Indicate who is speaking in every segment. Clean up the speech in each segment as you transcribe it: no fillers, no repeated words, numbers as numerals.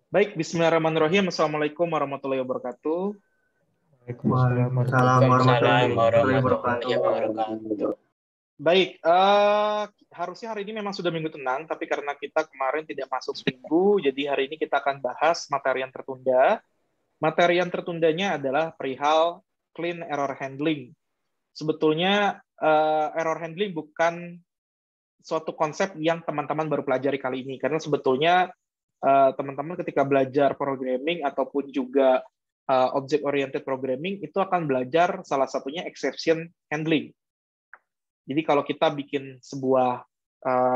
Speaker 1: Baik, bismillahirrahmanirrahim. Assalamualaikum warahmatullahi wabarakatuh.
Speaker 2: Waalaikumsalam
Speaker 3: Waalaikumsalam
Speaker 2: warahmatullahi
Speaker 3: warahmatullahi
Speaker 2: wabarakatuh.
Speaker 3: wabarakatuh.
Speaker 1: Baik, harusnya hari ini memang sudah minggu tenang, tapi karena kita kemarin tidak masuk minggu, jadi hari ini kita akan bahas materi yang tertunda. Materi yang tertundanya adalah perihal clean error handling. Sebetulnya error handling bukan suatu konsep yang teman-teman baru pelajari kali ini, karena sebetulnya teman-teman ketika belajar programming ataupun juga object oriented programming itu akan belajar salah satunya exception handling. Jadi kalau kita bikin sebuah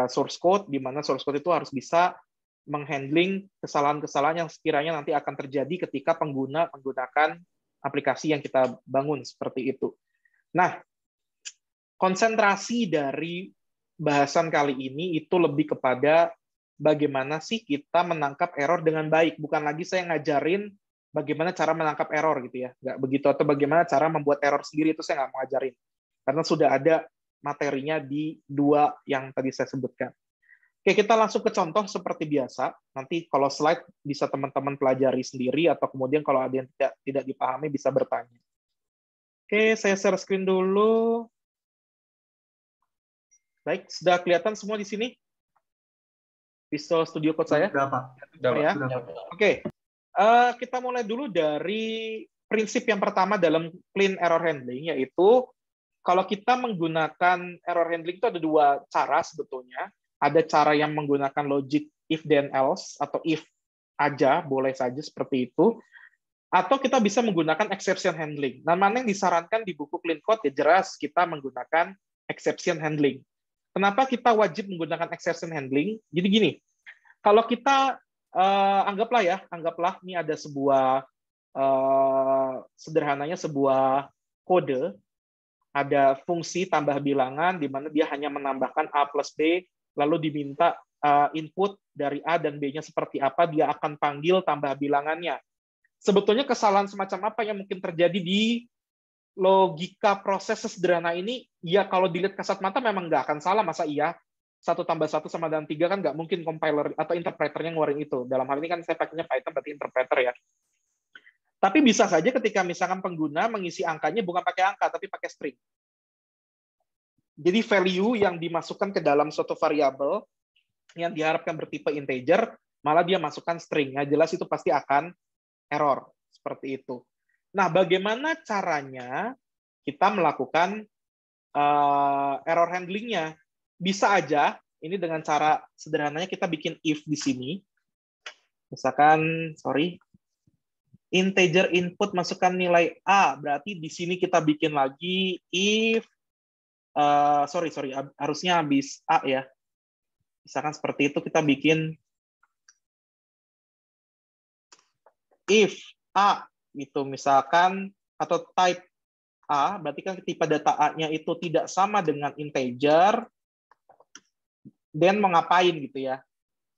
Speaker 1: source code, di mana source code itu harus bisa menghandling kesalahan-kesalahan yang sekiranya nanti akan terjadi ketika pengguna menggunakan aplikasi yang kita bangun seperti itu. Nah, konsentrasi dari bahasan kali ini itu lebih kepada bagaimana sih kita menangkap error dengan baik. Bukan lagi saya ngajarin bagaimana cara menangkap error gitu ya. Nggak begitu, atau bagaimana cara membuat error sendiri, itu saya nggak mau ngajarin. Karena sudah ada materinya di dua yang tadi saya sebutkan. Oke, kita langsung ke contoh seperti biasa. Nanti kalau slide bisa teman-teman pelajari sendiri, atau kemudian kalau ada yang tidak dipahami bisa bertanya. Oke, saya share screen dulu. Baik, sudah kelihatan semua di sini? Visual Studio Code saya?
Speaker 2: Sudah, Pak.
Speaker 1: Ya?
Speaker 2: Sudah, Pak.
Speaker 1: Oke, kita mulai dulu dari prinsip yang pertama dalam clean error handling, yaitu kalau kita menggunakan error handling itu ada dua cara sebetulnya. Ada cara yang menggunakan logic if then else, atau if aja, boleh saja seperti itu. Atau kita bisa menggunakan exception handling. Nah, mana yang disarankan di buku Clean Code, ya jelas kita menggunakan exception handling. Kenapa kita wajib menggunakan exception handling? Jadi gini, kalau kita anggaplah ini ada sebuah sederhananya sebuah kode, ada fungsi tambah bilangan di mana dia hanya menambahkan A plus B, lalu diminta input dari A dan B-nya seperti apa, dia akan panggil tambah bilangannya. Sebetulnya kesalahan semacam apa yang mungkin terjadi di logika proses sederhana ini? Ya kalau dilihat kasat mata memang nggak akan salah, masa iya 1 tambah 1 sama dengan 3, kan nggak mungkin compiler atau interpreternya ngeluarin itu. Dalam hal ini kan saya pakainya Python, berarti interpreter ya. Tapi bisa saja ketika misalkan pengguna mengisi angkanya bukan pakai angka, tapi pakai string. Jadi value yang dimasukkan ke dalam suatu variabel yang diharapkan bertipe integer, malah dia masukkan string. Nah, jelas itu pasti akan error. Seperti itu. Nah, bagaimana caranya kita melakukan error handlingnya? Bisa aja, ini dengan cara sederhananya kita bikin if di sini. Misalkan, integer input masukkan nilai A, berarti di sini kita bikin lagi if, harusnya habis A ya. Misalkan seperti itu, kita bikin if A, gitu misalkan, atau type A, berarti kan tipe data A-nya itu tidak sama dengan integer, then mau ngapain gitu ya.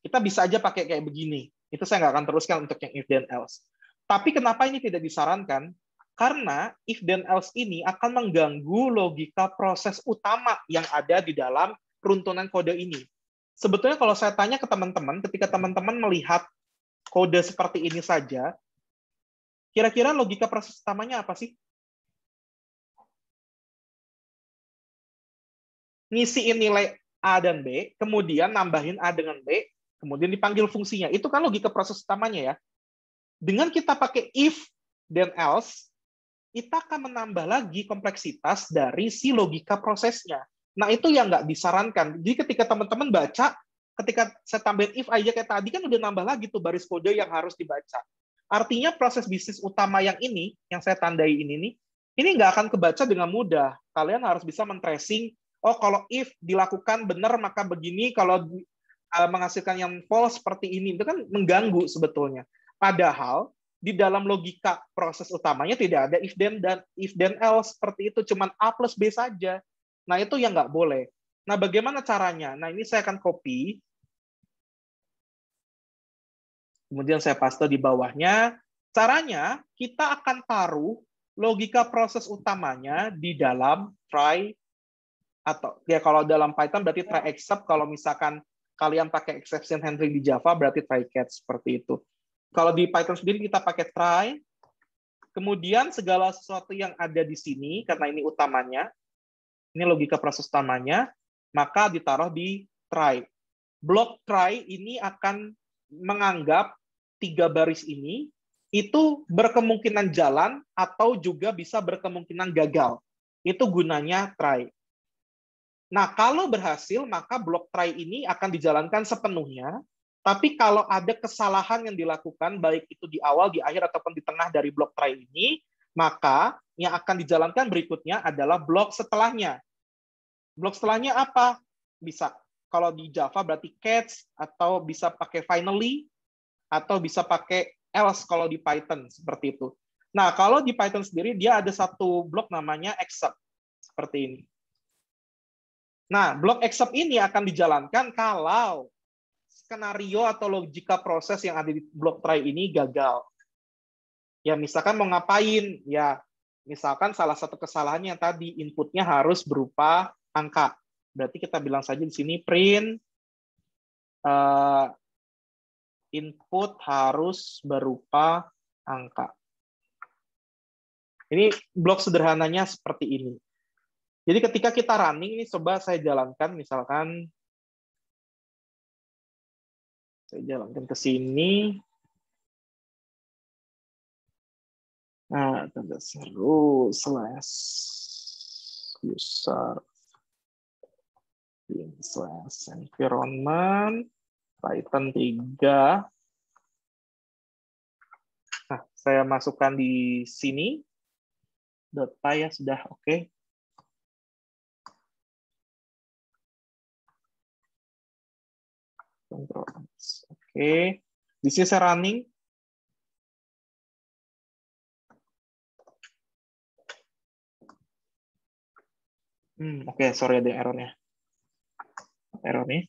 Speaker 1: Kita bisa aja pakai kayak begini. Itu saya nggak akan teruskan untuk yang if then else. Tapi kenapa ini tidak disarankan? Karena if then else ini akan mengganggu logika proses utama yang ada di dalam runtunan kode ini. Sebetulnya kalau saya tanya ke teman-teman, ketika teman-teman melihat kode seperti ini saja, kira-kira logika proses utamanya apa sih? Ngisiin nilai A dan B, kemudian nambahin A dengan B, kemudian dipanggil fungsinya. Itu kan logika proses utamanya ya. Dengan kita pakai if then else, kita akan menambah lagi kompleksitas dari si logika prosesnya. Nah, itu yang nggak disarankan. Jadi ketika teman-teman baca, ketika saya tambahin if aja kayak tadi, kan udah nambah lagi tuh baris kode yang harus dibaca. Artinya proses bisnis utama yang ini, yang saya tandai ini nggak akan kebaca dengan mudah. Kalian harus bisa men-tracing, oh kalau if dilakukan benar maka begini, kalau menghasilkan yang false seperti ini, itu kan mengganggu sebetulnya. Padahal di dalam logika proses utamanya tidak ada if then else seperti itu, cuman A plus B saja. Nah, itu yang nggak boleh. Nah, bagaimana caranya? Nah, ini saya akan copy. Kemudian saya paste di bawahnya. Caranya, kita akan taruh logika proses utamanya di dalam try, atau ya kalau dalam Python berarti try except, kalau misalkan kalian pakai exception handling di Java berarti try catch, seperti itu. Kalau di Python sendiri kita pakai try. Kemudian segala sesuatu yang ada di sini, karena ini utamanya, ini logika proses utamanya, maka ditaruh di try. Blok try ini akan menganggap 3 baris ini itu berkemungkinan jalan atau juga bisa berkemungkinan gagal. Itu gunanya try. Nah, kalau berhasil, maka blok try ini akan dijalankan sepenuhnya. Tapi kalau ada kesalahan yang dilakukan, baik itu di awal, di akhir, ataupun di tengah dari blok try ini, maka yang akan dijalankan berikutnya adalah blok setelahnya. Blok setelahnya apa? Bisa. Kalau di Java berarti catch, atau bisa pakai finally, atau bisa pakai else kalau di Python, seperti itu. Nah, kalau di Python sendiri, dia ada satu blok namanya except, seperti ini. Nah, blok except ini akan dijalankan kalau skenario atau logika proses yang ada di blok try ini gagal. Ya, misalkan mau ngapain? Ya, misalkan salah satu kesalahannya tadi, inputnya harus berupa angka. Berarti kita bilang saja di sini print input harus berupa angka. Ini blok sederhananya seperti ini. Jadi ketika kita running, ini coba saya jalankan, misalkan saya jalankan ke sini. Nah, tanda seru slash user slash environment Python 3. Nah, saya masukkan di sini. .py ya sudah oke. Oke. Di sini saya running. Oke, sorry ada errornya. Error nih.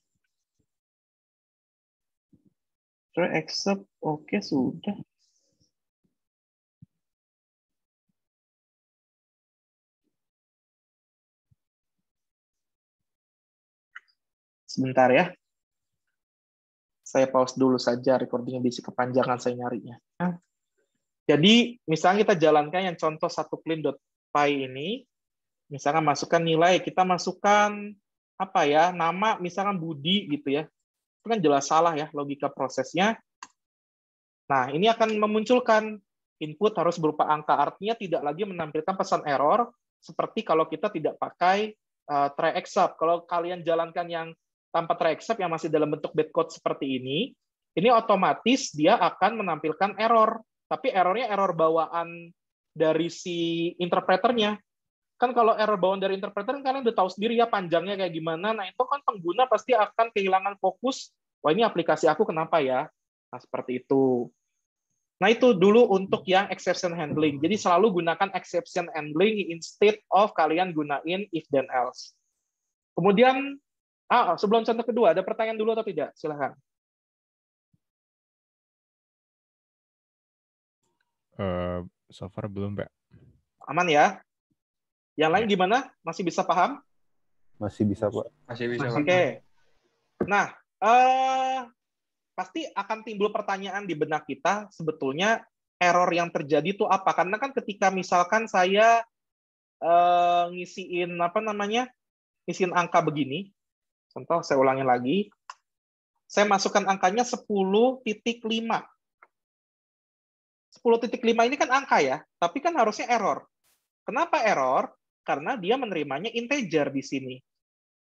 Speaker 1: Try accept, oke sudah. Sebentar ya. Saya pause dulu saja recordingnya, bisa kepanjangan saya nyarinya. Jadi misalnya kita jalankan yang contoh satu clean.py ini, misalkan masukkan nilai, kita masukkan apa ya, nama misalkan Budi gitu ya. Itu kan jelas salah ya logika prosesnya. Nah, ini akan memunculkan input harus berupa angka, artinya tidak lagi menampilkan pesan error seperti kalau kita tidak pakai try except. Kalau kalian jalankan yang tanpa try except yang masih dalam bentuk bytecode seperti ini otomatis dia akan menampilkan error. Tapi errornya error bawaan dari si interpreternya. Kan kalau error bawaan dari interpreter, kalian udah tahu sendiri ya panjangnya kayak gimana. Nah, itu kan pengguna pasti akan kehilangan fokus. Wah, ini aplikasi aku kenapa ya? Nah, seperti itu. Nah, itu dulu untuk yang exception handling. Jadi selalu gunakan exception handling instead of kalian gunain if then else. Kemudian, sebelum contoh kedua, ada pertanyaan dulu atau tidak? Silahkan.
Speaker 3: So far belum, Pak.
Speaker 1: Aman ya? Yang lain gimana? Masih bisa paham?
Speaker 2: Masih bisa, Pak.
Speaker 4: Masih bisa, Pak.
Speaker 1: Oke. Nah, pasti akan timbul pertanyaan di benak kita, sebetulnya error yang terjadi itu apa? Karena kan ketika misalkan saya ngisiin ngisiin angka begini, contoh saya ulangi lagi, saya masukkan angkanya 10.5. 10.5 ini kan angka ya, tapi kan harusnya error. Kenapa error? Karena dia menerimanya integer di sini.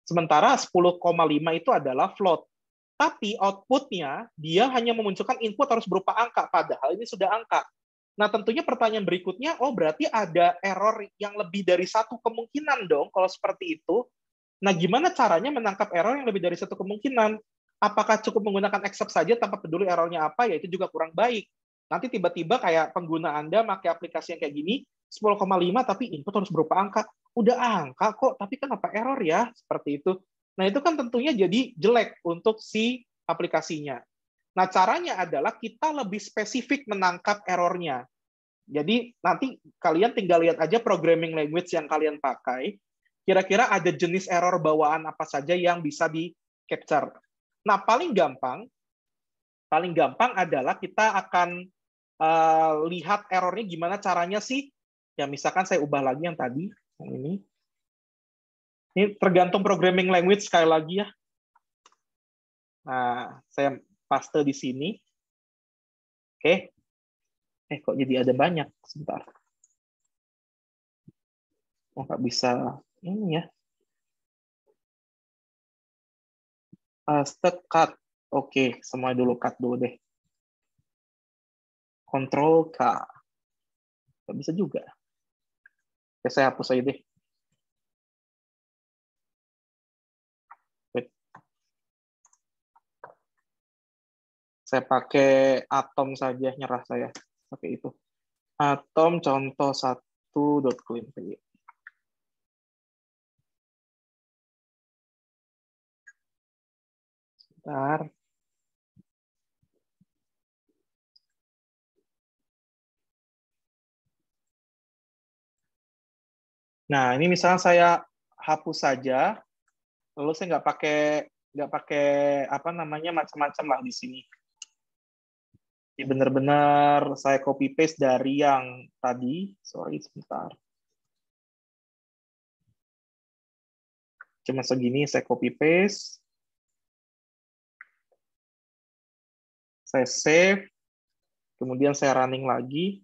Speaker 1: Sementara 10,5 itu adalah float. Tapi output-nya dia hanya memunculkan input harus berupa angka, padahal ini sudah angka. Nah, tentunya pertanyaan berikutnya, berarti ada error yang lebih dari satu kemungkinan dong kalau seperti itu. Nah, gimana caranya menangkap error yang lebih dari satu kemungkinan? Apakah cukup menggunakan except saja tanpa peduli errornya apa? Ya, itu juga kurang baik. Nanti tiba-tiba kayak pengguna Anda pakai aplikasi yang kayak gini, 10,5 tapi input harus berupa angka. Udah angka kok, tapi kenapa error ya? Seperti itu. Nah, itu kan tentunya jadi jelek untuk si aplikasinya. Nah, caranya adalah kita lebih spesifik menangkap errornya. Jadi, nanti kalian tinggal lihat aja programming language yang kalian pakai. Kira-kira ada jenis error bawaan apa saja yang bisa di-capture. Nah, paling gampang, Paling gampang adalah kita akan lihat errornya gimana caranya sih. Ya misalkan saya ubah lagi yang tadi, yang ini. Ini tergantung programming language sekali lagi ya. Nah, saya paste di sini. Oke. Kok jadi ada banyak? Sebentar. Oh, nggak bisa ini ya. Paste cut. Oke, semua dulu cut dulu deh. Control K. Nggak bisa juga. Oke, saya hapus aja deh. Saya pakai atom saja, nyerah saya pakai itu. Atom contoh 1.clean. Sebentar. Nah, ini misalnya saya hapus saja, lalu saya nggak pakai apa namanya macam-macam lah di sini. Jadi benar-benar saya copy paste dari yang tadi. Sorry, sebentar. Cuma segini saya copy paste. Saya save. Kemudian saya running lagi.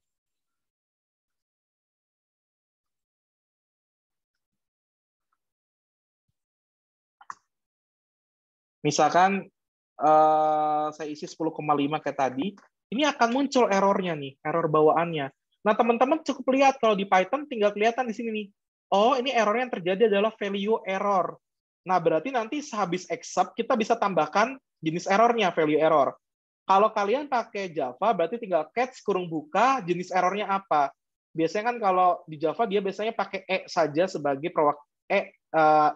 Speaker 1: Misalkan saya isi 10,5 kayak tadi, ini akan muncul errornya nih, error bawaannya. Nah, teman-teman cukup lihat kalau di Python tinggal kelihatan di sini nih. Oh, ini error yang terjadi adalah value error. Nah, berarti nanti sehabis except kita bisa tambahkan jenis errornya, value error. Kalau kalian pakai Java, berarti tinggal catch kurung buka jenis errornya apa. Biasanya kan kalau di Java dia biasanya pakai E saja sebagai E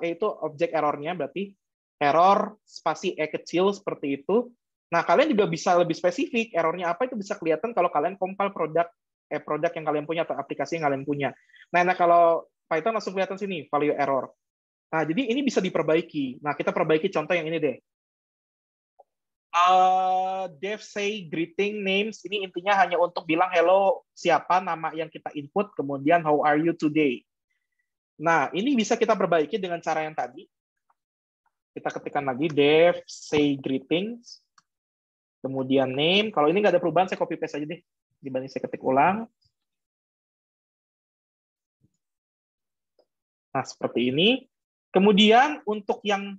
Speaker 1: itu objek errornya, berarti error spasi E kecil seperti itu. Nah, kalian juga bisa lebih spesifik errornya apa itu bisa kelihatan kalau kalian compile produk yang kalian punya atau aplikasi yang kalian punya. Nah, kalau Python langsung kelihatan sini value error. Nah, jadi ini bisa diperbaiki. Nah, kita perbaiki contoh yang ini deh. Dev say greeting names ini intinya hanya untuk bilang hello siapa nama yang kita input, kemudian how are you today. Nah, ini bisa kita perbaiki dengan cara yang tadi. Kita ketikkan lagi dev say greetings, kemudian name. Kalau ini nggak ada perubahan, saya copy paste aja deh dibanding saya ketik ulang. Nah, seperti ini. Kemudian untuk yang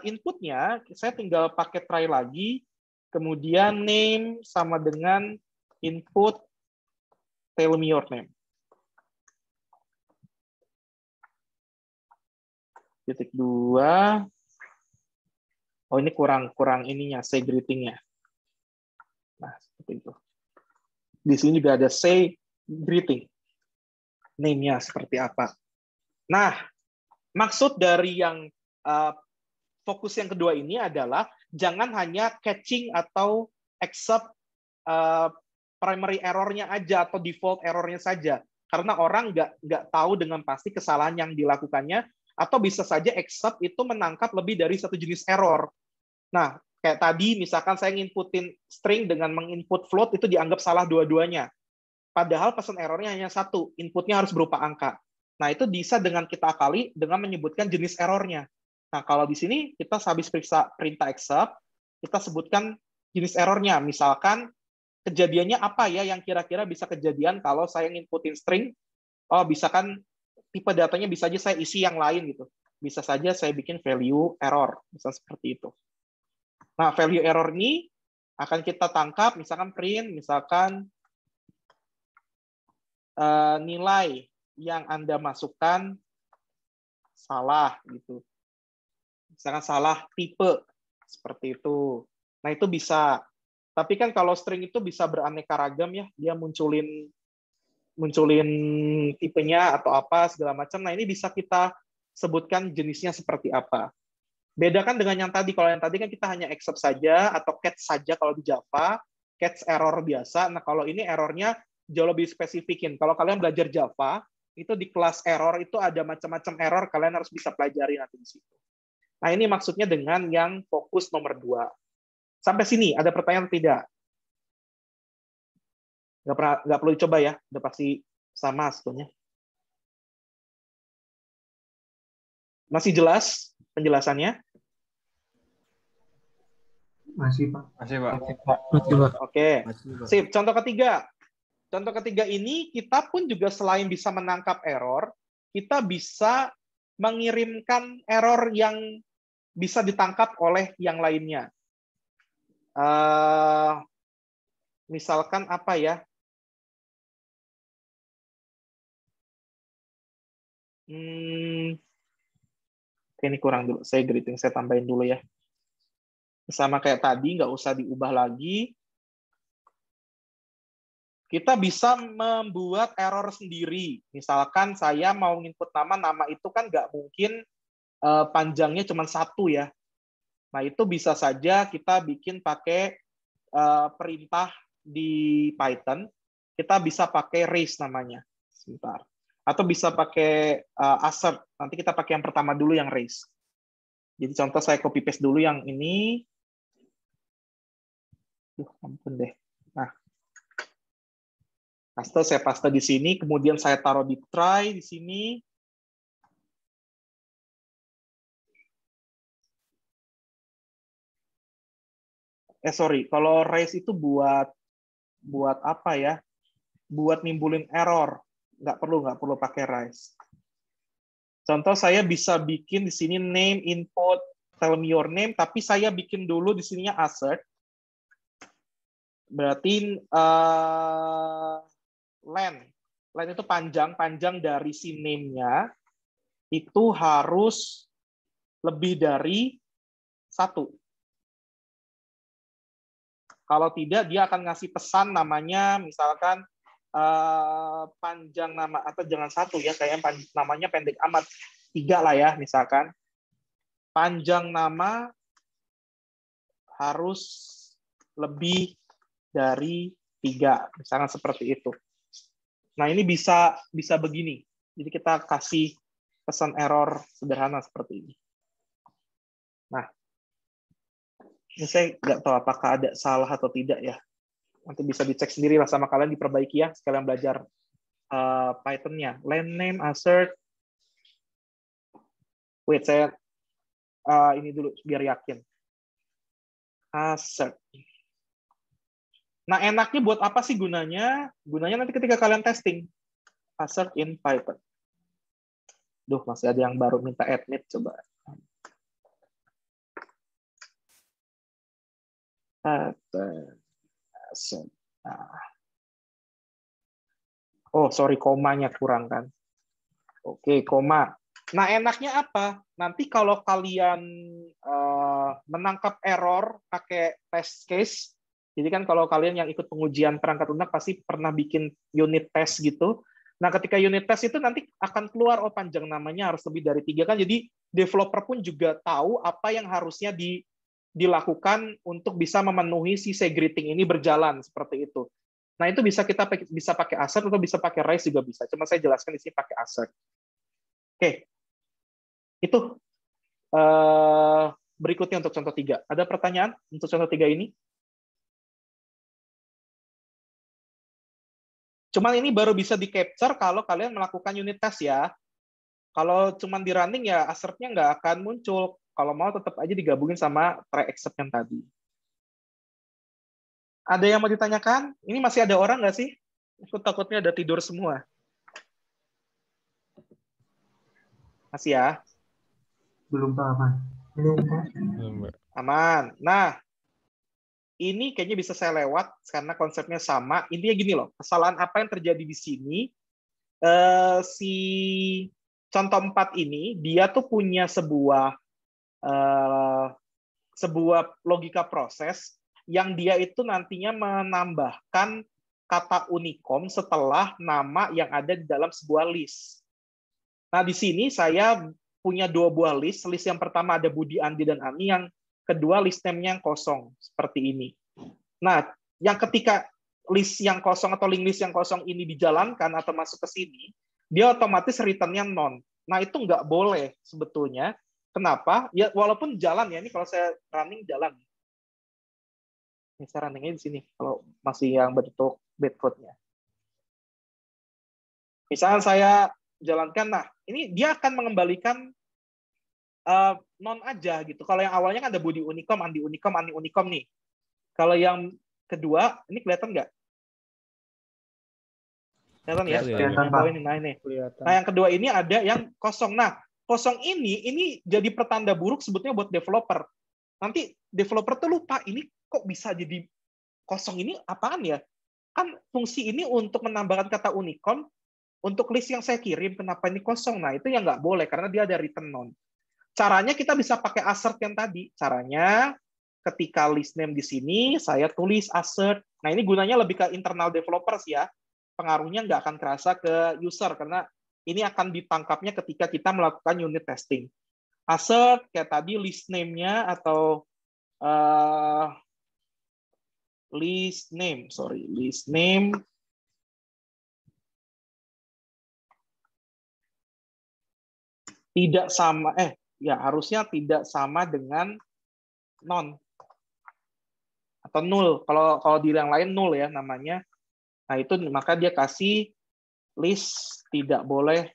Speaker 1: inputnya, saya tinggal pakai try lagi. Kemudian name sama dengan input tell me your name. Titik 2. Oh, ini kurang ininya, say greeting-nya. Nah, seperti itu. Di sini juga ada say greeting. Name-nya seperti apa. Nah, maksud dari yang fokus yang kedua ini adalah jangan hanya catching atau accept primary error-nya aja atau default error-nya saja. Karena orang nggak tahu dengan pasti kesalahan yang dilakukannya, atau bisa saja accept itu menangkap lebih dari satu jenis error. Nah, kayak tadi misalkan saya nginputin string dengan menginput float itu dianggap salah dua-duanya. Padahal pesan errornya hanya satu, inputnya harus berupa angka. Nah, itu bisa dengan kita akali dengan menyebutkan jenis errornya. Nah, kalau di sini kita habis perintah accept, kita sebutkan jenis errornya. Misalkan kejadiannya apa ya yang kira-kira bisa kejadian kalau saya nginputin string. Oh, bisa kan tipe datanya bisa aja saya isi yang lain gitu. Bisa saja saya bikin value error, misal seperti itu. Nah, value error ini akan kita tangkap, misalkan print, misalkan nilai yang Anda masukkan salah gitu. Misalkan salah tipe seperti itu. Nah, itu bisa. Tapi kan kalau string itu bisa beraneka ragam ya, dia munculin tipenya atau apa segala macam. Nah, ini bisa kita sebutkan jenisnya seperti apa. Bedakan dengan yang tadi. Kalau yang tadi kan kita hanya accept saja atau catch saja kalau di Java, catch error biasa. Nah, kalau ini errornya jauh lebih spesifikin. Kalau kalian belajar Java, itu di kelas error itu ada macam-macam error, kalian harus bisa pelajari nanti di situ. Nah, ini maksudnya dengan yang fokus nomor 2. Sampai sini ada pertanyaan atau tidak? Nggak perlu dicoba ya, udah pasti sama sebetulnya. Masih jelas penjelasannya?
Speaker 4: Masih, Pak.
Speaker 3: Masih, Pak.
Speaker 4: Masih, Pak.
Speaker 1: Oke, sip. Contoh ketiga. Contoh ketiga ini kita pun juga selain bisa menangkap error, kita bisa mengirimkan error yang bisa ditangkap oleh yang lainnya. Misalkan apa ya? Ini kurang dulu. Saya greeting, saya tambahin dulu ya. Sama kayak tadi, nggak usah diubah lagi. Kita bisa membuat error sendiri. Misalkan saya mau input nama itu kan nggak mungkin panjangnya cuma satu ya. Nah itu bisa saja kita bikin pakai perintah di Python. Kita bisa pakai raise namanya. Sebentar. Atau bisa pakai assert. Nanti kita pakai yang pertama dulu yang raise. Jadi contoh saya copy paste dulu yang ini. Ampun deh. Nah, saya paste di sini, kemudian saya taruh di try di sini. Sorry, kalau raise itu buat apa ya? Buat nimbulin error. Nggak perlu pakai raise. Contoh saya bisa bikin di sini name input, tell me your name, tapi saya bikin dulu di sininya assert. Berarti len itu panjang dari si name-nya itu harus lebih dari 1. Kalau tidak, dia akan ngasih pesan namanya, misalkan panjang nama, atau jangan 1 ya, kayak namanya pendek amat, 3 lah ya, misalkan. Panjang nama harus lebih dari 3, misalkan seperti itu. Nah, ini bisa begini. Jadi kita kasih pesan error sederhana seperti ini. Nah, ini saya nggak tahu apakah ada salah atau tidak ya. Nanti bisa dicek sendiri lah sama kalian, diperbaiki ya, sekalian belajar Python-nya. Len name, assert. Wait, saya ini dulu biar yakin. Assert. Nah, enaknya buat apa sih gunanya? Gunanya nanti ketika kalian testing. Assert in Python. Duh, masih ada yang baru minta admit, coba. Assert. Nah. Oh, sorry, komanya kurang kan. Oke, koma. Nah, enaknya apa? Nanti kalau kalian menangkap error pakai test case, jadi kan kalau kalian yang ikut pengujian perangkat lunak pasti pernah bikin unit test gitu. Nah, ketika unit test itu nanti akan keluar, oh panjang namanya harus lebih dari 3 kan. Jadi developer pun juga tahu apa yang harusnya dilakukan untuk bisa memenuhi si segreeting ini berjalan seperti itu. Nah, itu bisa kita bisa pakai assert atau bisa pakai raise juga bisa. Cuma saya jelaskan di sini pakai assert. Oke. Itu berikutnya untuk contoh 3. Ada pertanyaan untuk contoh 3 ini? Cuman ini baru bisa di-capture kalau kalian melakukan unit test ya. Kalau cuman di running ya assert-nya nggak akan muncul. Kalau mau tetap aja digabungin sama try except yang tadi. Ada yang mau ditanyakan? Ini masih ada orang nggak sih? Aku takutnya ada tidur semua. Masih ya?
Speaker 4: Belum, Pak. Aman. Belum, Pak.
Speaker 1: Aman. Nah, ini kayaknya bisa saya lewat karena konsepnya sama. Intinya gini loh, kesalahan apa yang terjadi di sini, si contoh 4 ini, dia tuh punya sebuah logika proses yang dia itu nantinya menambahkan kata Unicom setelah nama yang ada di dalam sebuah list. Nah, di sini saya punya 2 buah list. List yang pertama ada Budi, Andi, dan Ani. Yang kedua list name-nya yang kosong, seperti ini. Nah, yang ketika list yang kosong atau link list yang kosong ini dijalankan atau masuk ke sini, dia otomatis return-nya none. Nah, itu nggak boleh sebetulnya. Kenapa? Ya, walaupun jalan ya, ini kalau saya running jalan. Ini saya runningnya di sini kalau masih yang bentuk breadcode-nya. Misalnya saya jalankan, nah ini dia akan mengembalikan non aja gitu. Kalau yang awalnya kan ada body unicom, anti unicom, anti unicom nih. Kalau yang kedua, ini kelihatan nggak? Kelihatan ya?
Speaker 4: Kelihatan, Pak.
Speaker 1: Poin ini, nah ini. Nah yang kedua ini ada yang kosong. Nah kosong ini jadi pertanda buruk sebetulnya buat developer. Nanti developer tuh lupa, ini kok bisa jadi kosong, ini apaan ya? Kan fungsi ini untuk menambahkan kata unicom untuk list yang saya kirim, kenapa ini kosong? Nah, itu yang nggak boleh, karena dia ada return none. Caranya kita bisa pakai assert yang tadi. Caranya, ketika list name di sini, saya tulis assert. Nah, ini gunanya lebih ke internal developers ya. Pengaruhnya nggak akan kerasa ke user, karena ini akan ditangkapnya ketika kita melakukan unit testing. Assert, kayak tadi list name-nya, atau list name tidak sama, harusnya tidak sama dengan non atau null. Kalau di yang lain null ya namanya. Nah itu maka dia kasih list tidak boleh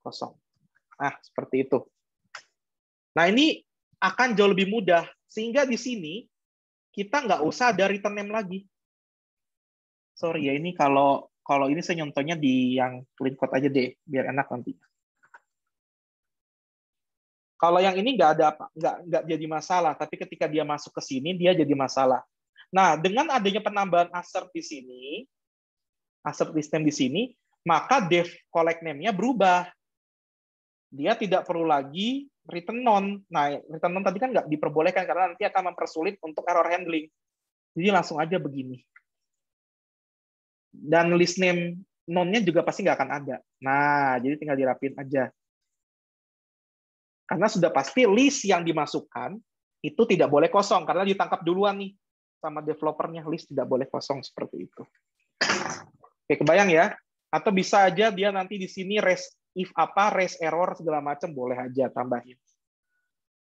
Speaker 1: kosong. Nah seperti itu. Nah ini akan jauh lebih mudah sehingga di sini kita nggak usah ada return name lagi. Sorry ya, ini kalau ini saya nyontohnya di yang clean code aja deh biar enak nanti. Kalau yang ini nggak jadi masalah, tapi ketika dia masuk ke sini dia jadi masalah. Nah, dengan adanya penambahan assert di sini, assert system di sini, maka def collect name-nya berubah. Dia tidak perlu lagi return none. Nah, return none tadi kan nggak diperbolehkan karena nanti akan mempersulit untuk error handling. Jadi langsung aja begini. Dan list name none-nya juga pasti nggak akan ada. Nah, jadi tinggal dirapin aja. Karena sudah pasti list yang dimasukkan itu tidak boleh kosong karena ditangkap duluan nih sama developernya, list tidak boleh kosong seperti itu. Oke, kebayang ya? Atau bisa aja dia nanti di sini raise error segala macam boleh aja tambahin.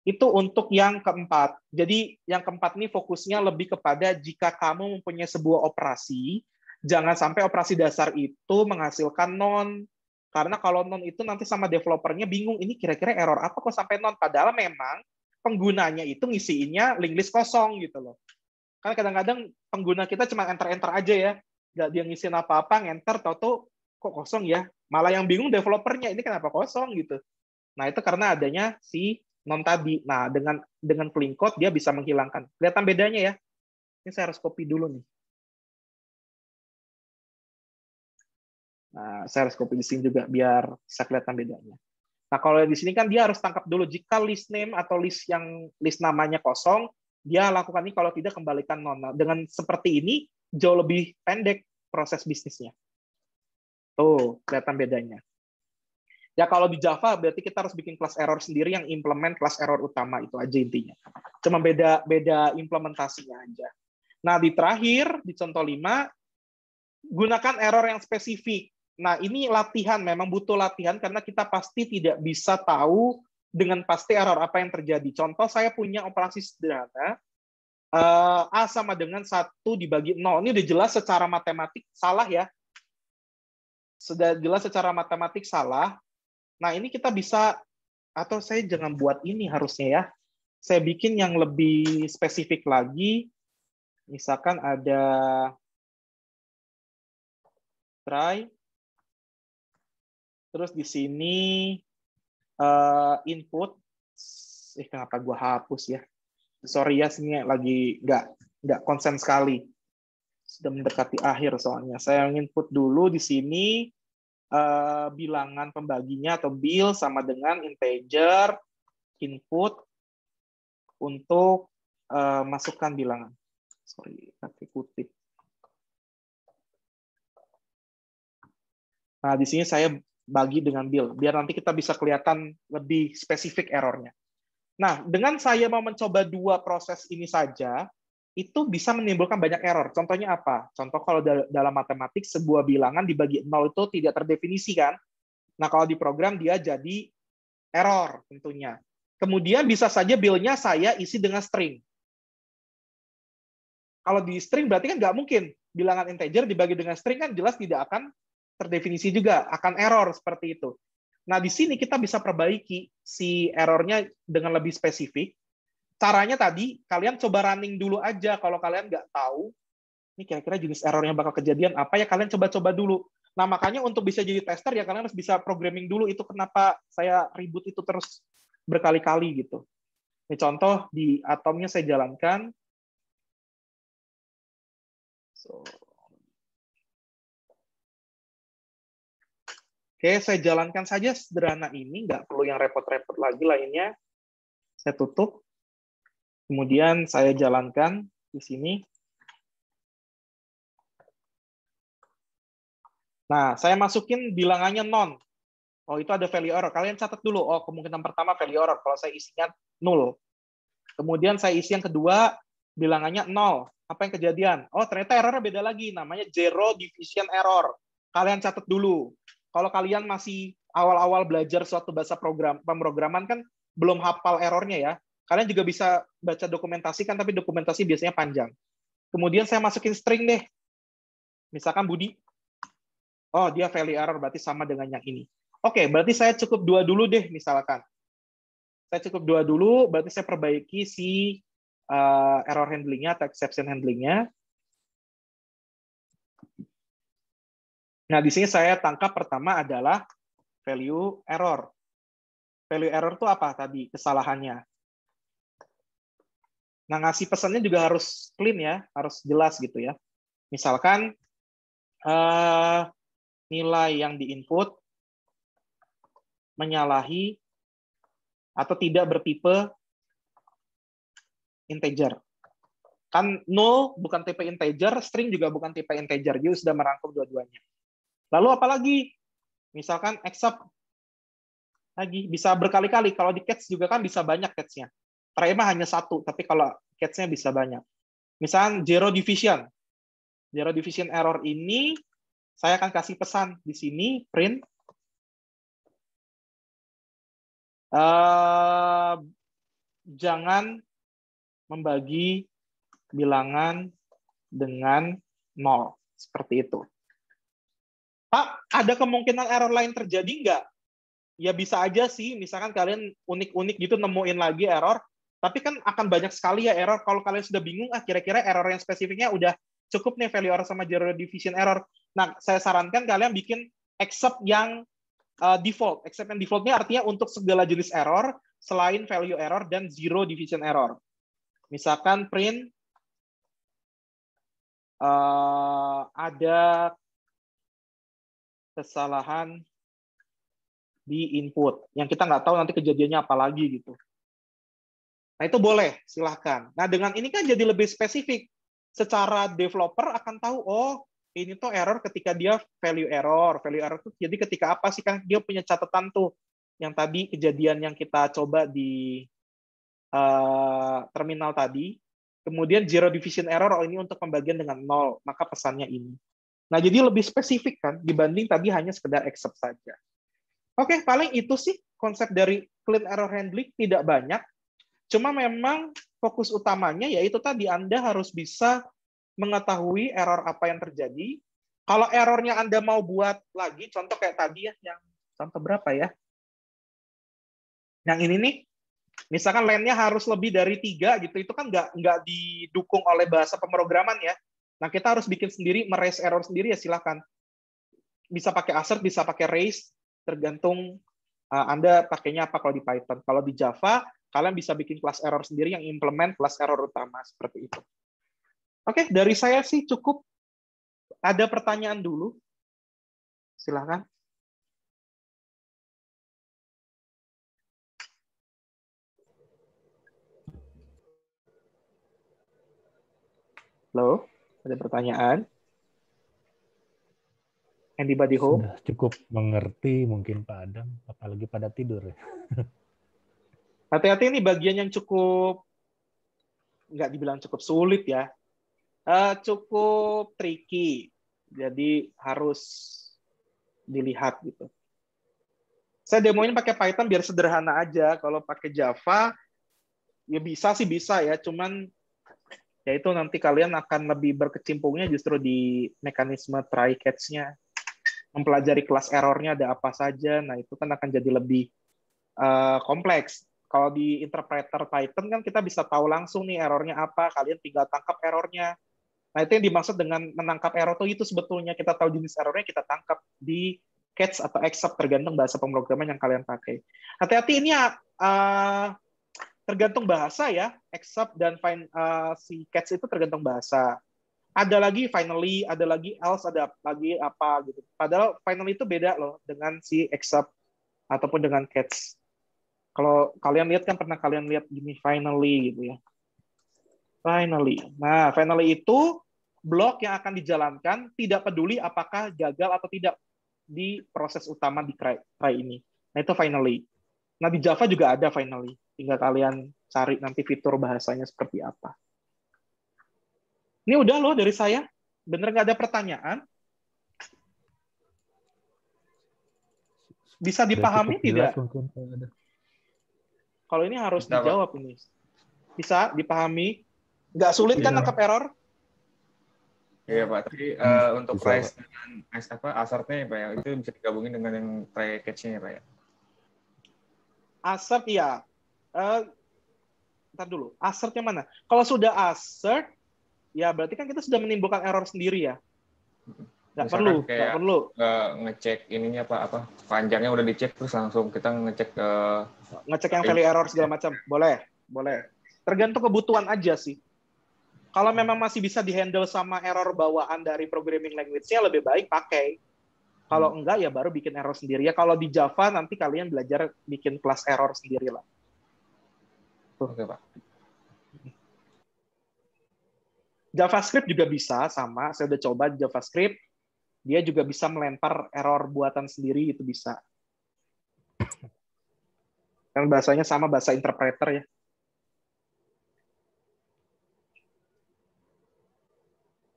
Speaker 1: Itu untuk yang keempat. Jadi yang keempat ini fokusnya lebih kepada jika kamu mempunyai sebuah operasi, jangan sampai operasi dasar itu menghasilkan non. Karena kalau non itu nanti sama developernya bingung, ini kira-kira error apa kok sampai non. Padahal memang penggunanya itu ngisiinnya link list kosong gitu loh. Karena kadang-kadang pengguna kita cuma enter-enter aja ya. Nggak dia ngisiin apa-apa, enter, tau-tau kok kosong ya. Malah yang bingung developernya, ini kenapa kosong gitu. Nah itu karena adanya si non tadi. Nah dengan clean code dia bisa menghilangkan. Kelihatan bedanya ya. Ini saya harus copy dulu nih. Nah, saya harus copy di sini juga biar bisa kelihatan bedanya. Nah, kalau di sini kan dia harus tangkap dulu jika list name atau list namanya kosong, dia lakukan ini, kalau tidak kembalikan non. Nah, dengan seperti ini jauh lebih pendek proses bisnisnya. Tuh, kelihatan bedanya. Ya kalau di Java berarti kita harus bikin kelas error sendiri yang implement kelas error utama, itu aja intinya. Cuma beda implementasinya aja. Nah, di terakhir di contoh 5 gunakan error yang spesifik. Nah, ini latihan, memang butuh latihan karena kita pasti tidak bisa tahu dengan pasti error apa yang terjadi. Contoh, saya punya operasi sederhana, A sama dengan 1 dibagi 0. Ini udah jelas secara matematik salah ya. Sudah jelas secara matematik salah. Nah, ini kita bisa, atau saya jangan buat ini harusnya ya. Saya bikin yang lebih spesifik lagi. Misalkan ada try, terus di sini input, kenapa gua hapus ya? Sorry ya, sini lagi nggak konsen sekali. Sudah mendekati akhir soalnya. Saya input dulu di sini bilangan pembaginya atau bil sama dengan integer input untuk masukkan bilangan. Sorry, pakai kutip. Nah, di sini saya bagi dengan bil, biar nanti kita bisa kelihatan lebih spesifik errornya. Nah, dengan saya mau mencoba 2 proses ini saja, itu bisa menimbulkan banyak error. Contohnya apa? Contoh kalau dalam matematik, sebuah bilangan dibagi 0 itu tidak terdefinisi kan? Nah, kalau di program dia jadi error tentunya. Kemudian bisa saja bil-nya saya isi dengan string. Kalau di string berarti kan nggak mungkin bilangan integer dibagi dengan string, kan jelas tidak akan terdefinisi juga, akan error seperti itu. Nah, di sini kita bisa perbaiki si errornya dengan lebih spesifik. Caranya tadi, kalian coba running dulu aja. Kalau kalian nggak tahu, ini kira-kira jenis error yang bakal kejadian apa, ya kalian coba-coba dulu. Nah, makanya untuk bisa jadi tester, ya kalian harus bisa programming dulu. Itu kenapa saya ribut itu terus berkali-kali gitu. Ini contoh di atomnya saya jalankan. Oke, saya jalankan saja sederhana ini, nggak perlu yang repot-repot lagi lainnya. Saya tutup. Kemudian saya jalankan di sini. Nah, saya masukin bilangannya non. Oh, itu ada value error. Kalian catat dulu. Oh, kemungkinan pertama value error. Kalau saya isinya 0. Kemudian saya isi yang kedua, bilangannya 0. Apa yang kejadian? Oh, ternyata errornya beda lagi. Namanya zero division error. Kalian catat dulu. Kalau kalian masih awal-awal belajar suatu bahasa pemrograman, kan belum hafal errornya ya. Kalian juga bisa baca dokumentasi kan, tapi dokumentasi biasanya panjang. Kemudian saya masukin string deh. Misalkan Budi. Oh, dia value error, berarti sama dengan yang ini. Oke, berarti saya cukup 2 dulu deh, misalkan. Saya cukup 2 dulu, berarti saya perbaiki si error handling-nya atau exception handling-nya. Nah, di sini saya tangkap pertama adalah value error. Value error itu apa tadi kesalahannya? Nah, ngasih pesannya juga harus clean ya, harus jelas gitu ya. Misalkan nilai yang diinput menyalahi atau tidak bertipe integer. Kan 0 bukan tipe integer, string juga bukan tipe integer, jadi sudah merangkum dua-duanya. Lalu apalagi? Misalkan except lagi bisa berkali-kali. Kalau di catch juga kan bisa banyak catch-nya. Try mah hanya 1, tapi kalau catch-nya bisa banyak. Misalkan zero division. Zero division error ini saya akan kasih pesan di sini print jangan membagi bilangan dengan 0. Seperti itu. Pak, ada kemungkinan error lain terjadi nggak? Ya bisa aja sih, misalkan kalian unik-unik gitu nemuin lagi error, tapi kan akan banyak sekali ya error. Kalau kalian sudah bingung, kira-kira error yang spesifiknya udah cukup nih value error sama zero division error. Nah, saya sarankan kalian bikin except yang default. Except yang defaultnya artinya untuk segala jenis error selain value error dan zero division error. Misalkan print ada kesalahan di input yang kita nggak tahu nanti kejadiannya apa lagi gitu. Nah, itu boleh, silahkan. Nah, dengan ini kan jadi lebih spesifik. Secara developer akan tahu, oh, ini tuh error ketika dia value error. Value error itu jadi ketika apa sih, kan dia punya catatan tuh. Yang tadi kejadian yang kita coba di terminal tadi. Kemudian zero division error, oh ini untuk pembagian dengan 0, maka pesannya ini. Nah, jadi lebih spesifik kan dibanding tadi hanya sekedar except saja. Oke, paling itu sih konsep dari clean error handling, tidak banyak. Cuma memang fokus utamanya yaitu tadi Anda harus bisa mengetahui error apa yang terjadi. Kalau errornya Anda mau buat lagi, contoh kayak tadi ya, yang contoh berapa ya? Yang ini nih, misalkan length-nya harus lebih dari 3 gitu, itu kan nggak didukung oleh bahasa pemrograman ya. Nah, kita harus bikin sendiri, meraise error sendiri ya silahkan. Bisa pakai assert, bisa pakai raise, tergantung Anda pakainya apa kalau di Python. Kalau di Java, kalian bisa bikin kelas error sendiri yang implement kelas error utama, seperti itu. Oke, dari saya sih cukup. Ada pertanyaan dulu? Silahkan. Halo, ada pertanyaan? Anybody home?
Speaker 5: Sudah cukup mengerti mungkin Pak Adam, apalagi pada tidur ya.
Speaker 1: Hati-hati, ini bagian yang cukup, nggak dibilang cukup sulit ya, cukup tricky, jadi harus dilihat gitu. Saya demoin pakai Python biar sederhana aja. Kalau pakai Java, ya bisa sih bisa ya, cuman Yaitu nanti kalian akan lebih berkecimpungnya justru di mekanisme try catch-nya, mempelajari kelas error-nya ada apa saja. Nah, itu kan akan jadi lebih kompleks. Kalau di interpreter Python kan kita bisa tahu langsung nih errornya apa, kalian tinggal tangkap errornya. Nah, itu yang dimaksud dengan menangkap error itu sebetulnya kita tahu jenis errornya, kita tangkap di catch atau except tergantung bahasa pemrograman yang kalian pakai. Hati-hati ini tergantung bahasa ya, except dan si catch itu tergantung bahasa. Ada lagi finally, ada lagi else, ada lagi apa gitu. Padahal finally itu beda loh dengan si except ataupun dengan catch. Kalau kalian lihat kan pernah kalian lihat gini finally gitu ya. Finally. Nah, finally itu blok yang akan dijalankan tidak peduli apakah gagal atau tidak di proses utama di try ini. Nah, itu finally. Nah, di Java juga ada finally. Tinggal kalian cari nanti fitur bahasanya seperti apa. Ini udah loh dari saya. Bener nggak ada pertanyaan? Bisa dipahami tidak?
Speaker 5: Mungkin kalau ada.
Speaker 1: Kalau ini harus
Speaker 6: Bisa, Pak.
Speaker 1: dijawab ini. Bisa dipahami? Nggak sulit kan
Speaker 4: Iya.
Speaker 1: nangkap error?
Speaker 6: Iya Pak, tapi untuk
Speaker 2: bisa,
Speaker 6: price dengan assertnya ya Pak ya, itu bisa digabungin dengan yang try catch-nya ya Pak ya.
Speaker 1: Assert ya. Ntar dulu. Assertnya mana? Kalau sudah assert, ya berarti kan kita sudah menimbulkan error sendiri ya. Nggak
Speaker 6: Misalkan
Speaker 1: perlu.
Speaker 6: kayak
Speaker 1: Nggak perlu.
Speaker 6: ngecek ininya Pak, apa panjangnya udah dicek terus langsung kita ngecek
Speaker 1: Ngecek yang value error segala macam. Boleh. Boleh. Tergantung kebutuhan aja sih. Kalau memang masih bisa dihandle sama error bawaan dari programming language-nya, lebih baik pakai. Kalau enggak, ya baru bikin error sendiri. Ya kalau di Java, nanti kalian belajar bikin kelas error sendiri lah.
Speaker 6: Oke Pak.
Speaker 1: JavaScript juga bisa, sama. Saya udah coba JavaScript. Dia juga bisa melempar error buatan sendiri, itu bisa. Kan bahasanya sama bahasa interpreter ya.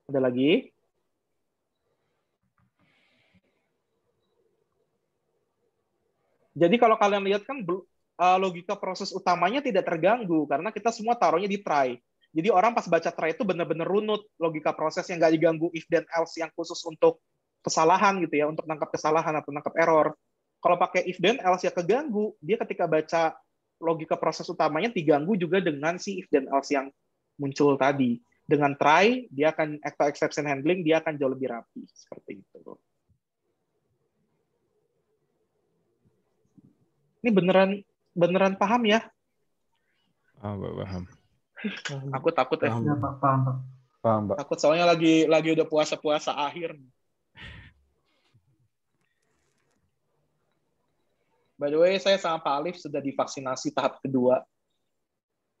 Speaker 1: Ada lagi? Jadi kalau kalian lihat kan logika proses utamanya tidak terganggu karena kita semua taruhnya di try. Jadi orang pas baca try itu benar-benar runut logika prosesnya, nggak diganggu if then else yang khusus untuk kesalahan gitu ya, untuk nangkap kesalahan atau nangkap error. Kalau pakai if then else ya keganggu. Dia ketika baca logika proses utamanya diganggu juga dengan si if then else yang muncul tadi. Dengan try, dia akan atau exception handling, dia akan jauh lebih rapi. Seperti itu. Ini beneran paham ya?
Speaker 3: Paham.
Speaker 1: Aku takut ya.
Speaker 4: Ya, Pak, paham, Pak.
Speaker 2: Paham, Pak.
Speaker 1: Takut soalnya lagi udah puasa akhir. By the way, saya sama Pak Alif sudah divaksinasi tahap kedua.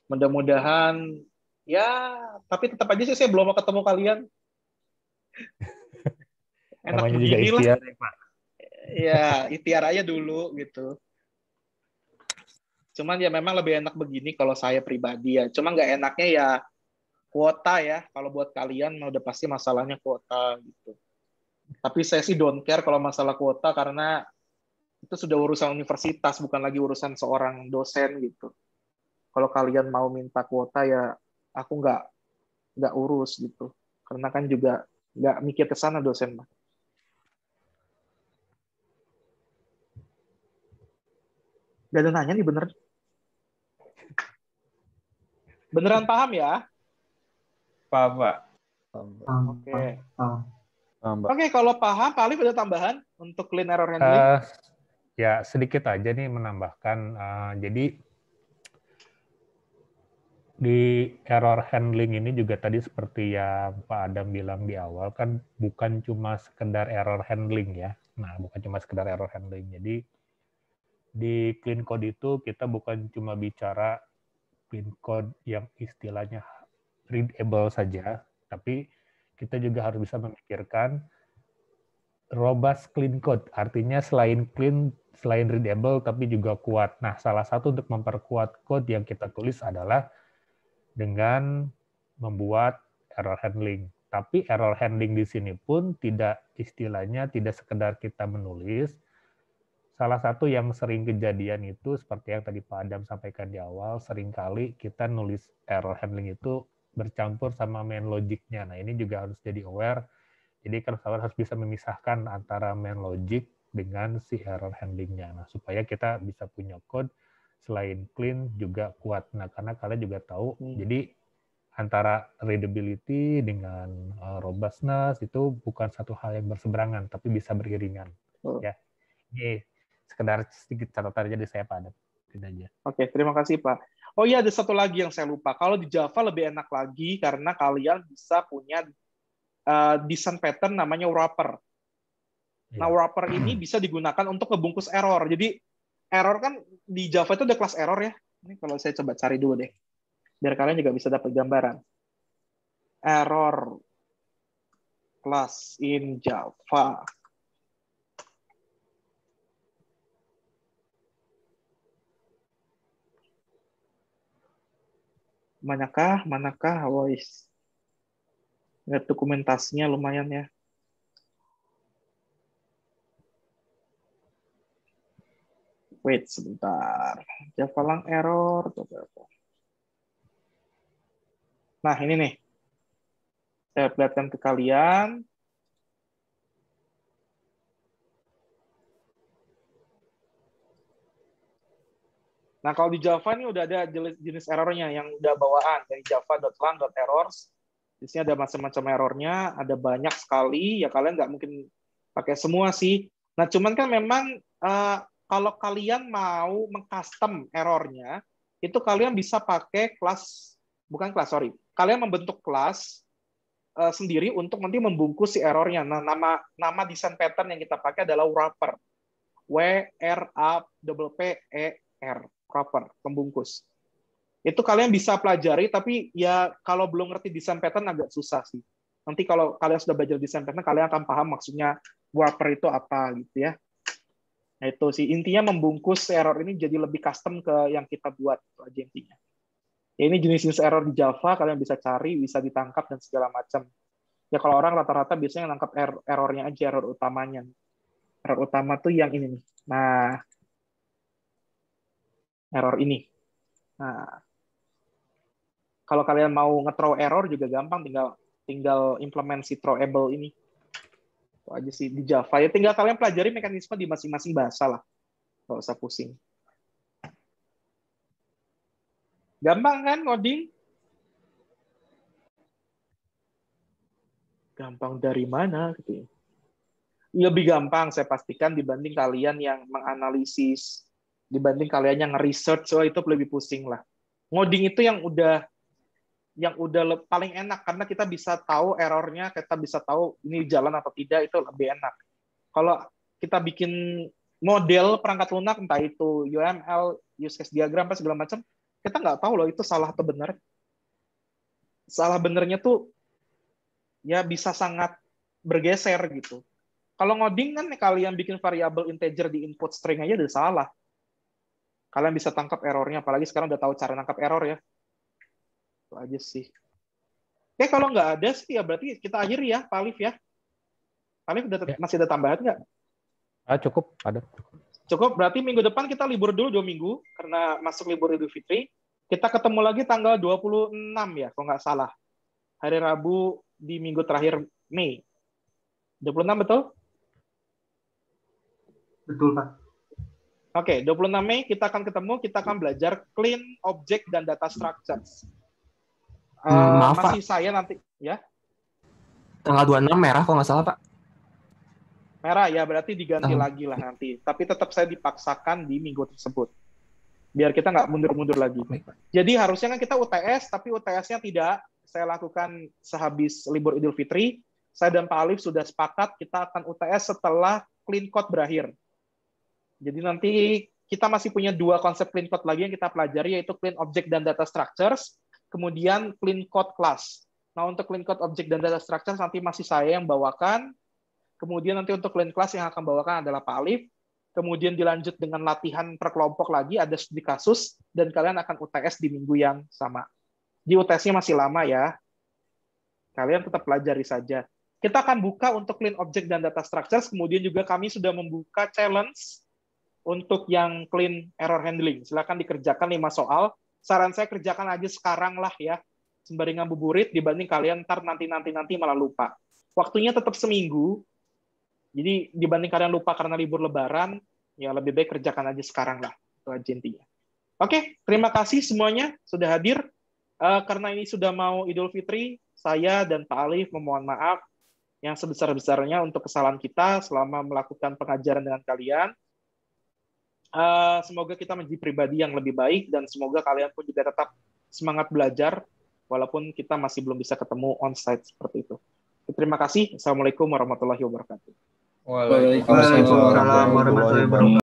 Speaker 1: Mudah-mudahan ya, tapi tetap aja sih saya belum mau ketemu kalian. Enak
Speaker 5: Namanya juga
Speaker 1: beginilah.
Speaker 5: ikhtiar ya, Pak.
Speaker 1: Ya, ikhtiar aja dulu gitu. Cuman ya memang lebih enak begini kalau saya pribadi ya. Cuma nggak enaknya ya kuota ya. Kalau buat kalian udah pasti masalahnya kuota gitu. Tapi saya sih don't care kalau masalah kuota karena itu sudah urusan universitas, bukan lagi urusan seorang dosen gitu. Kalau kalian mau minta kuota ya aku nggak urus gitu. Karena kan juga nggak mikir ke sana dosen mah. Gak ada nanya nih bener. Beneran paham ya?
Speaker 6: Paham Pak.
Speaker 2: Paham, Pak.
Speaker 4: Paham,
Speaker 1: Oke.
Speaker 4: Pak. Paham.
Speaker 2: Paham, Pak.
Speaker 1: Oke, kalau paham, Pak Alif ada tambahan untuk clean error handling?
Speaker 5: Ya sedikit aja nih menambahkan. Jadi di error handling ini juga tadi seperti yang Pak Adam bilang di awal kan bukan cuma sekedar error handling ya. Nah, bukan cuma sekedar error handling. Jadi di clean code itu kita bukan cuma bicara clean code yang istilahnya readable saja, tapi kita juga harus bisa memikirkan robust clean code. Artinya selain clean, selain readable tapi juga kuat. Nah, salah satu untuk memperkuat code yang kita tulis adalah dengan membuat error handling. Tapi error handling di sini pun tidak istilahnya tidak sekedar kita menulis. Salah satu yang sering kejadian itu seperti yang tadi Pak Adam sampaikan di awal, seringkali kita nulis error handling itu bercampur sama main logiknya. Nah, ini juga harus jadi aware. Jadi controller harus bisa memisahkan antara main logic dengan si error handlingnya. Nah, supaya kita bisa punya code selain clean juga kuat. Nah, karena kalian juga tahu, jadi antara readability dengan robustness itu bukan satu hal yang berseberangan, tapi bisa beriringan. Ya, ini sekedar sedikit catatan aja dari saya, Pak Adam. Aja.
Speaker 1: Oke, terima kasih Pak. Oh iya, ada satu lagi yang saya lupa. Kalau di Java lebih enak lagi karena kalian bisa punya design pattern namanya wrapper. Nah, wrapper ini bisa digunakan untuk ngebungkus error. Jadi error kan di Java itu ada kelas error ya. Ini kalau saya coba cari dulu deh, biar kalian juga bisa dapat gambaran. Error class in Java. Manakah, voice. Lihat dokumentasinya lumayan ya. Wait sebentar. Java lang error. Nah, ini nih. Saya perlihatkan ke kalian. Nah, kalau di Java ini udah ada jenis errornya yang udah bawaan dari java.lang.errors. Di sini ada macam-macam errornya, ada banyak sekali. Ya kalian nggak mungkin pakai semua sih. Nah, cuman kan memang kalau kalian mau mengcustom errornya, itu kalian bisa pakai kalian membentuk kelas sendiri untuk nanti membungkus si errornya. Nah, nama design pattern yang kita pakai adalah wrapper. W-R-A-P-P-E-R. Wrapper, pembungkus. Itu kalian bisa pelajari, tapi ya kalau belum ngerti design pattern agak susah sih. Nanti kalau kalian sudah belajar design pattern, kalian akan paham maksudnya wrapper itu apa gitu ya. Nah, itu sih intinya membungkus error ini jadi lebih custom ke yang kita buat, itu aja intinya. Ya, ini jenis-jenis error di Java, kalian bisa cari, bisa ditangkap dan segala macam. Ya kalau orang rata-rata biasanya nangkap errornya aja, error utamanya. Error utama tuh yang ini nih. Nah, error ini. Nah, kalau kalian mau nge-throw error juga gampang, tinggal implement si throwable ini. Itu aja sih di Java. Ya tinggal kalian pelajari mekanisme di masing-masing bahasa lah. Nggak usah pusing. Gampang kan ngoding? Gampang dari mana gitu ya? Lebih gampang saya pastikan dibanding kalian yang menganalisis, dibanding kalian yang research, itu lebih pusing lah. Ngoding itu yang udah paling enak karena kita bisa tahu errornya, kita bisa tahu ini jalan atau tidak, itu lebih enak. Kalau kita bikin model perangkat lunak, entah itu UML, use case diagram, apa segala macam, kita nggak tahu loh itu salah atau benar. Salah benernya tuh ya bisa sangat bergeser gitu. Kalau ngoding kan kalian bikin variabel integer di input string aja udah salah. Kalian bisa tangkap errornya, apalagi sekarang udah tahu cara nangkap error ya. Itu aja sih. Oke, kalau nggak ada sih ya berarti kita akhiri ya, Pak Alif ya. Pak Alif masih ada tambahan nggak?
Speaker 5: Cukup, ada.
Speaker 1: Cukup, berarti minggu depan kita libur dulu 2 minggu, karena masuk libur Idul Fitri. Kita ketemu lagi tanggal 26 ya, kalau nggak salah. Hari Rabu di minggu terakhir Mei. 26 betul?
Speaker 4: Betul, Pak.
Speaker 1: Oke, 26 Mei kita akan ketemu, kita akan belajar clean object dan data structures.
Speaker 7: Maaf,
Speaker 1: masih
Speaker 7: Pak.
Speaker 1: saya nanti, ya.
Speaker 7: Tanggal 26 merah kalau nggak salah, Pak.
Speaker 1: Merah ya, berarti diganti lagi lah nanti. Tapi tetap saya dipaksakan di minggu tersebut. Biar kita nggak mundur-mundur lagi. Jadi harusnya kan kita UTS, tapi UTS-nya tidak. Saya lakukan sehabis libur Idul Fitri. Saya dan Pak Alif sudah sepakat kita akan UTS setelah clean code berakhir. Jadi nanti kita masih punya 2 konsep clean code lagi yang kita pelajari, yaitu clean object dan data structures, kemudian clean code class. Nah, untuk clean code object dan data structures nanti masih saya yang bawakan. Kemudian nanti untuk clean class yang akan bawakan adalah Pak Alif. Kemudian dilanjut dengan latihan per kelompok lagi, ada studi kasus, dan kalian akan UTS di minggu yang sama. Di UTS-nya masih lama ya. Kalian tetap pelajari saja. Kita akan buka untuk clean object dan data structures, kemudian juga kami sudah membuka challenge untuk yang clean error handling. Silakan dikerjakan 5 soal. Saran saya kerjakan aja sekarang lah ya. sembari ngabuburit dibanding kalian ntar nanti malah lupa. Waktunya tetap seminggu. Jadi dibanding kalian lupa karena libur lebaran, ya lebih baik kerjakan aja sekarang lah. Itu aja intinya. Oke, terima kasih semuanya sudah hadir. Karena ini sudah mau Idul Fitri, saya dan Pak Alif memohon maaf yang sebesar-besarnya untuk kesalahan kita selama melakukan pengajaran dengan kalian. Semoga kita menjadi pribadi yang lebih baik dan semoga kalian pun juga tetap semangat belajar walaupun kita masih belum bisa ketemu on-site seperti itu. Terima kasih. Assalamualaikum warahmatullahi wabarakatuh.
Speaker 6: Waalaikumsalam warahmatullahi wabarakatuh.